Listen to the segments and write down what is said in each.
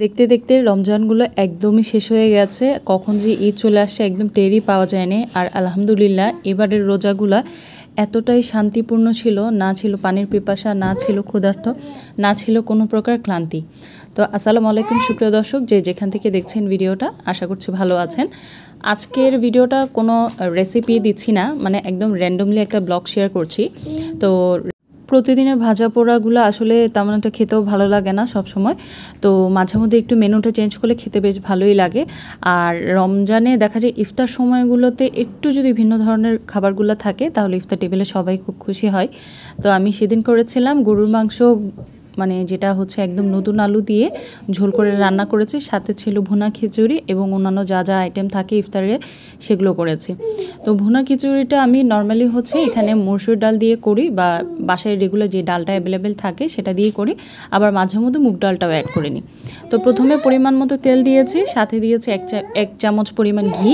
দেখতে দেখতে রমজানগুলো একদমই শেষ হয়ে গেছে। কখন যে ঈদ চলে আসছে একদম টেরই পাওয়া যায়নি। আর আলহামদুলিল্লাহ এবারের রোজাগুলা এতটাই শান্তিপূর্ণ ছিল, না ছিল পানির পিপাসা, না ছিল ক্ষুধার্ত, না ছিল কোনো প্রকার ক্লান্তি। তো আসসালামু আলাইকুম সুপ্রিয় দর্শক, যে যেখান থেকে দেখছেন ভিডিওটা, আশা করছি ভালো আছেন। আজকের ভিডিওটা কোনো রেসিপি দিচ্ছি না, মানে একদম র্যান্ডমলি একটা ব্লগ শেয়ার করছি। তো প্রতিদিনের ভাজা পোড়াগুলো আসলে তেমন একটা খেতেও ভালো লাগে না সব সময়। তো মাঝে মধ্যে একটু মেনুটা চেঞ্জ করলে খেতে বেশ ভালোই লাগে। আর রমজানে দেখা যায় ইফতার সময়গুলোতে একটু যদি ভিন্ন ধরনের খাবারগুলো থাকে তাহলে ইফতার টেবিলে সবাই খুব খুশি হয়। তো আমি সেদিন করেছিলাম গরুর মাংস, মানে যেটা হচ্ছে একদম নতুন আলু দিয়ে ঝোল করে রান্না করেছি, সাথে ছিল ভুনা খিচুড়ি এবং অন্যান্য যা যা আইটেম থাকে ইফতারে সেগুলো করেছি। তো ভুনা খিচুড়িটা আমি নর্মালি হচ্ছে এখানে মসুর ডাল দিয়ে করি, বা বাসায় রেগুলার যে ডালটা অ্যাভেলেবেল থাকে সেটা দিয়ে করি, আবার মাঝে মধ্যে মুগ ডালটাও অ্যাড করে নিই। তো প্রথমে পরিমাণ মতো তেল দিয়েছি, সাথে দিয়েছি এক চামচ পরিমাণ ঘি।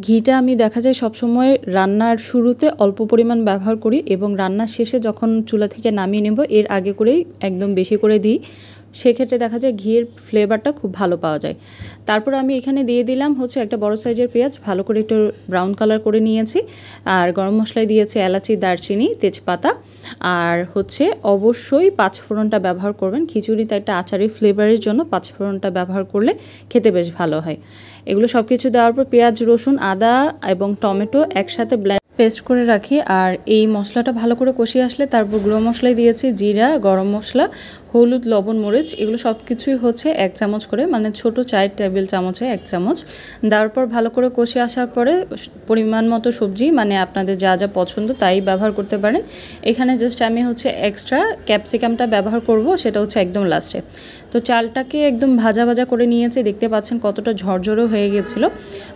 ঘিটা আমি দেখা যায় সবসময় রান্নার শুরুতে অল্প পরিমাণ ব্যবহার করি এবং রান্নার শেষে যখন চুলা থেকে নামিয়ে নেব এর আগে করেই একদম বেশি করে দিই। সেক্ষেত্রে দেখা যায় ঘিয়ের ফ্লেভারটা খুব ভালো পাওয়া যায়। তারপর আমি এখানে দিয়ে দিলাম হচ্ছে একটা বড় সাইজের পেঁয়াজ, ভালো করে একটু ব্রাউন কালার করে নিয়েছি। আর গরম মশলায় দিয়েছি এলাচি, দারচিনি, তেজপাতা, আর হচ্ছে অবশ্যই পাঁচফোড়নটা ব্যবহার করবেন। খিচুড়িতে একটা আচারি ফ্লেভারের জন্য পাঁচফোড়নটা ব্যবহার করলে খেতে বেশ ভালো হয়। এগুলো সব কিছু দেওয়ার পর পেঁয়াজ, রসুন, আদা এবং টমেটো একসাথে পেস্ট করে রাখি। আর এই মশলাটা ভালো করে কষিয়ে আসলে তারপর গুঁড়ো মশলাই দিয়েছি, জিরা, গরম মশলা, হলুদ, লবণ, মরিচ, এগুলো সব কিছুই হচ্ছে 1 চামচ করে, মানে ছোট 4 টেবিল চামচে 1 চামচ দেওয়ার পর ভালো করে কষিয়ে আসার পরে পরিমাণ মতো সবজি, মানে আপনাদের যা যা পছন্দ তাই ব্যবহার করতে পারেন। এখানে জাস্ট আমি হচ্ছে এক্সট্রা ক্যাপসিকামটা ব্যবহার করব, সেটা হচ্ছে একদম লাস্টে। তো চালটাকে একদম ভাজা ভাজা করে নিয়েছি, দেখতে পাচ্ছেন কতটা ঝরঝরে হয়ে গেছিল।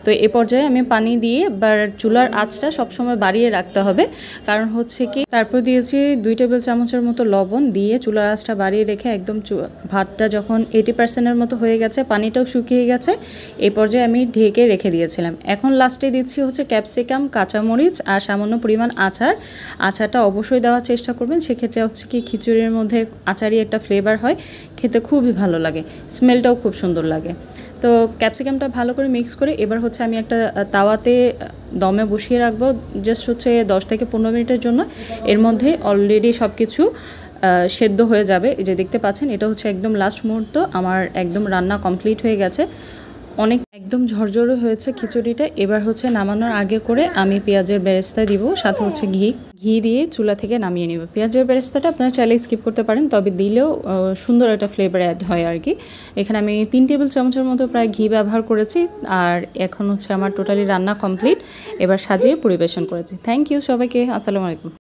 তো এ পর্যায়ে আমি পানি দিয়ে বা চুলার আঁচটা সবসময় বাড়িয়ে রাখতে হবে, কারণ হচ্ছে কি তারপর দিয়েছি 2 টেবিল চামচের মতো লবণ দিয়ে চুলার আঁচটা বাড়িয়ে রেখে একদম ভাতটা যখন 80% মতো হয়ে গেছে, পানিটাও শুকিয়ে গেছে, এই পর্যায়ে আমি ঢেকে রেখে দিয়েছিলাম। এখন লাস্টে দিচ্ছি হচ্ছে ক্যাপসিকাম, কাঁচামরিচ আর সামান্য পরিমাণ আচার। আচারটা অবশ্যই দেওয়ার চেষ্টা করবেন, সেক্ষেত্রে হচ্ছে কি খিচুড়ির মধ্যে আচারই একটা ফ্লেভার হয়, খেতে খুবই ভালো লাগে, স্মেলটাও খুব সুন্দর লাগে। তো ক্যাপসিকামটা ভালো করে মিক্স করে এবার হচ্ছে আমি একটা তাওয়াতে দমে বসিয়ে রাখবো, জাস্ট হচ্ছে 10 থেকে 15 মিনিটের জন্য। এর মধ্যে অলরেডি সব কিছু সেদ্ধ হয়ে যাবে। এই যে দেখতে পাচ্ছেন, এটা হচ্ছে একদম লাস্ট মুহূর্ত, আমার একদম রান্না কমপ্লিট হয়ে গেছে, অনেক একদম ঝরঝরে হয়েছে খিচুড়িটা। এবার হচ্ছে নামানোর আগে করে আমি পেঁয়াজের বেরেস্তা দিব, সাথে হচ্ছে ঘি দিয়ে চুলা থেকে নামিয়ে নেব। পেঁয়াজের বেরেস্তাটা আপনারা চাইলে স্কিপ করতে পারেন, তবে দিলেও সুন্দর একটা ফ্লেভার অ্যাড হয় আর কি। এখানে আমি 3 টেবিল চামচের মতো প্রায় ঘি ব্যবহার করেছি। আর এখন হচ্ছে আমার টোটালি রান্না কমপ্লিট, এবার সাজিয়ে পরিবেশন করেছি। থ্যাংক ইউ সবাইকে, আসসালামু আলাইকুম।